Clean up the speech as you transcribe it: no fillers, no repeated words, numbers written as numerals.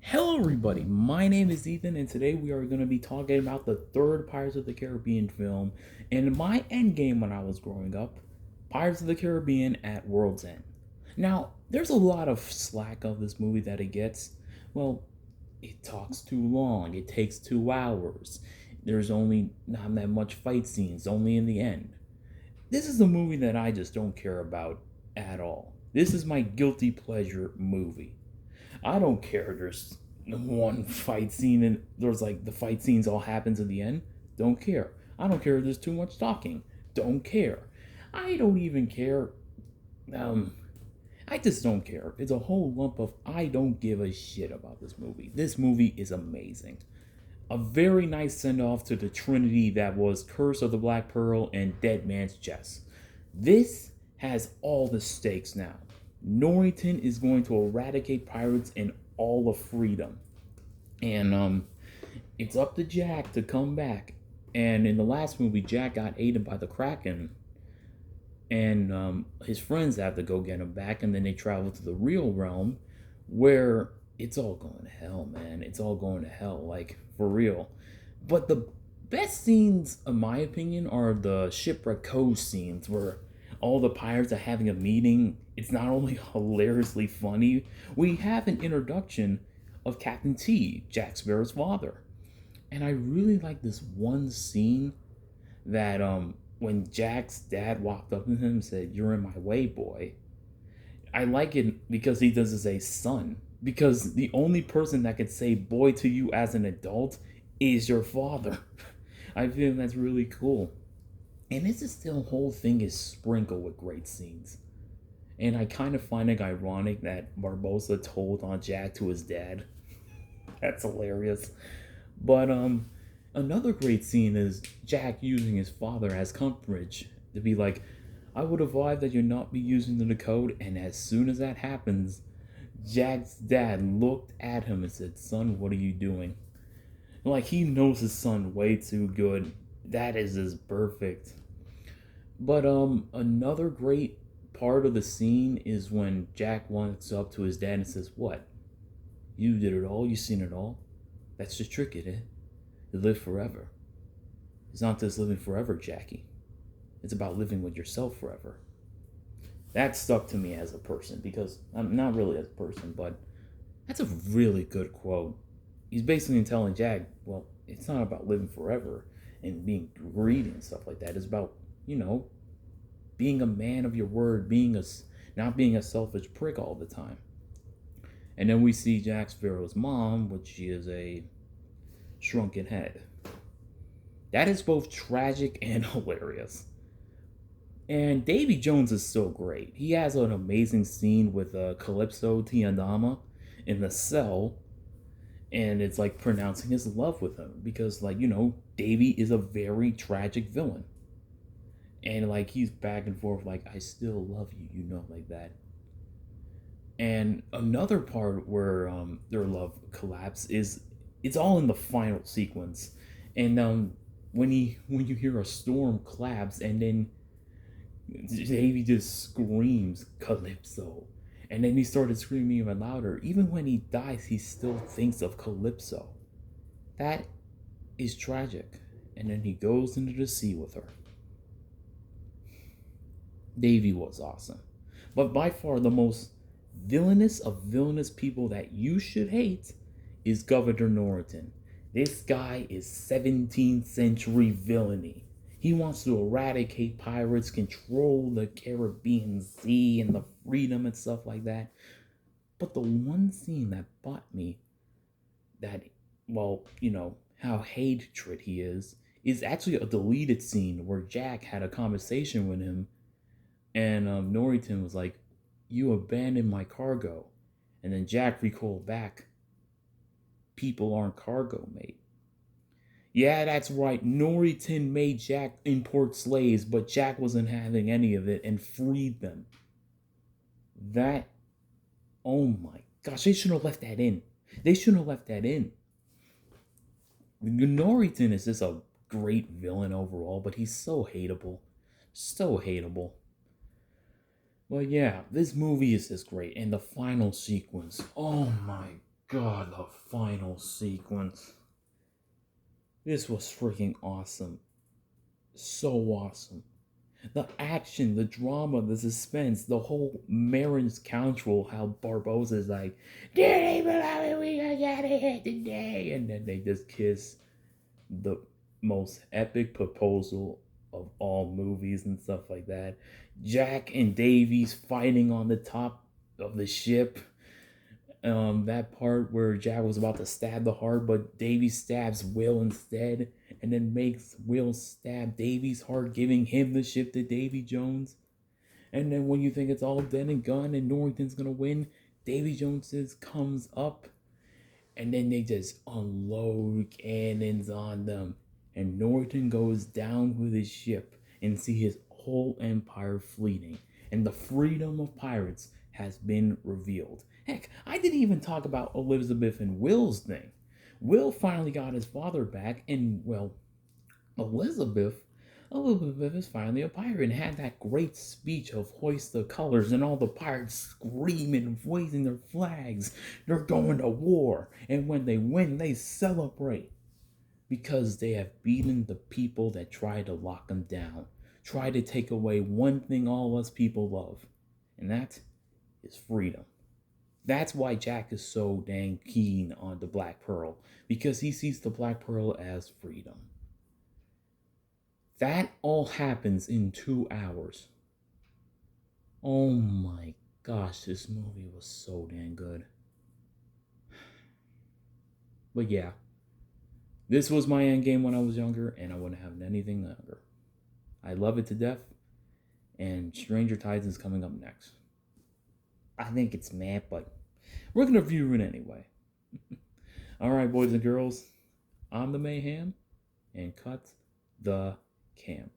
Hello, everybody. My name is Ethan, and today we are going to be talking about the third Pirates of the Caribbean film and my endgame when I was growing up, Pirates of the Caribbean at World's End. Now, there's a lot of slack of this movie that it gets. Well, it talks too long, it takes 2 hours, there's only not that much fight scenes, only in the end. This is a movie that I just don't care about at all. This is my guilty pleasure movie. I don't care. There's one fight scene and there's like the fight scenes all happens at the end. Don't care. I don't care if there's too much talking. Don't care. I don't even care. Um, I just don't care. It's a whole lump of I don't give a shit about this movie. This movie is amazing. A very nice send off to the trinity that was Curse of the Black Pearl and Dead Man's Chest. This has all the stakes now. Norrington is going to eradicate pirates in all of freedom. And it's up to Jack to come back. And in the last movie, Jack got eaten by the Kraken, and his friends have to go get him back, and then they travel to the real realm, where it's all going to hell, man. It's all going to hell, like for real. But the best scenes, in my opinion, are the Shipwreck Cove scenes where all the pirates are having a meeting. It's not only hilariously funny, we have an introduction of Captain T, Jack Sparrow's father. And I really like this one scene that when Jack's dad walked up to him and said, "You're in my way, boy." I like it because he doesn't say son. Because the only person that could say boy to you as an adult is your father. I feel that's really cool. And this is still whole thing is sprinkled with great scenes. And I kind of find it ironic that Barbosa told on Jack to his dad. That's hilarious. But another great scene is Jack using his father as coverage to be like, "I would advise that you not be using the code." And as soon as that happens, Jack's dad looked at him and said, "Son, what are you doing?" Like he knows his son way too good. That is just perfect. But another great part of the scene is when Jack walks up to his dad and says, "What? You did it all? You seen it all? That's the trick, it is. You live forever. It's not just living forever, Jackie. It's about living with yourself forever." That stuck to me as a person because I'm not really as a person, but that's a really good quote. He's basically telling Jack, well, it's not about living forever and being greedy and stuff like that. It's about, you know, being a man of your word, being a not being a selfish prick all the time. And then we see Jack Sparrow's mom, which she is a shrunken head. That is both tragic and hilarious. And Davy Jones is so great. He has an amazing scene with Calypso Tiandama in the cell, and it's like pronouncing his love with him because, like, Davy is a very tragic villain, and like he's back and forth, like, "I still love you," like that. And another part where their love collapse is it's all in the final sequence, and when you hear a storm collapse, and then Davy just screams Calypso. And then he started screaming even louder. Even when he dies, he still thinks of Calypso. That is tragic. And then he goes into the sea with her. Davy was awesome. But by far the most villainous of villainous people that you should hate is Governor Norrington. This guy is 17th century villainy. He wants to eradicate pirates, control the Caribbean Sea and the freedom and stuff like that. But the one scene that bought me that, well, how hatred he is actually a deleted scene where Jack had a conversation with him, and Norrington was like, "You abandoned my cargo." And then Jack recalled back, "People aren't cargo, mate." Yeah, that's right. Norrington made Jack import slaves, but Jack wasn't having any of it and freed them. That, oh my gosh, they shouldn't have left that in. They shouldn't have left that in. Norrington is just a great villain overall, but he's so hateable. So hateable. Well, yeah, this movie is just great. And the final sequence, oh my God, the final sequence. This was freaking awesome. So awesome. The action, the drama, the suspense, the whole marriage council, how Barbosa is like, "Dearly beloved, we are getting it today," and then they just kiss. The most epic proposal of all movies and stuff like that. Jack and Davies fighting on the top of the ship. That part where Jack was about to stab the heart, but Davies stabs Will instead, and then makes Will stab Davies' heart, giving him the ship to Davy Jones. And then when you think it's all dead and gone and Norrington's gonna win, Davy Jones comes up, and then they just unload cannons on them. And Norrington goes down with his ship and see his whole empire fleeting. And the freedom of pirates has been revealed. Heck, I didn't even talk about Elizabeth and Will's thing. Will finally got his father back, and well, Elizabeth Elizabeth is finally a pirate and had that great speech of hoist the colors and all the pirates screaming and waving their flags. They're going to war. And when they win, they celebrate because they have beaten the people that try to lock them down, try to take away one thing all us people love, and that is freedom. That's why Jack is so dang keen on the Black Pearl, because he sees the Black Pearl as freedom. That all happens in 2 hours. Oh my gosh, this movie was so damn good. But yeah, this was my end game when I was younger, and I wouldn't have anything younger. I love it to death, and Stranger Tides is coming up next. I think it's mad, but we're gonna review it anyway. Alright, boys and girls, I'm the Mayhem, and cut the camera.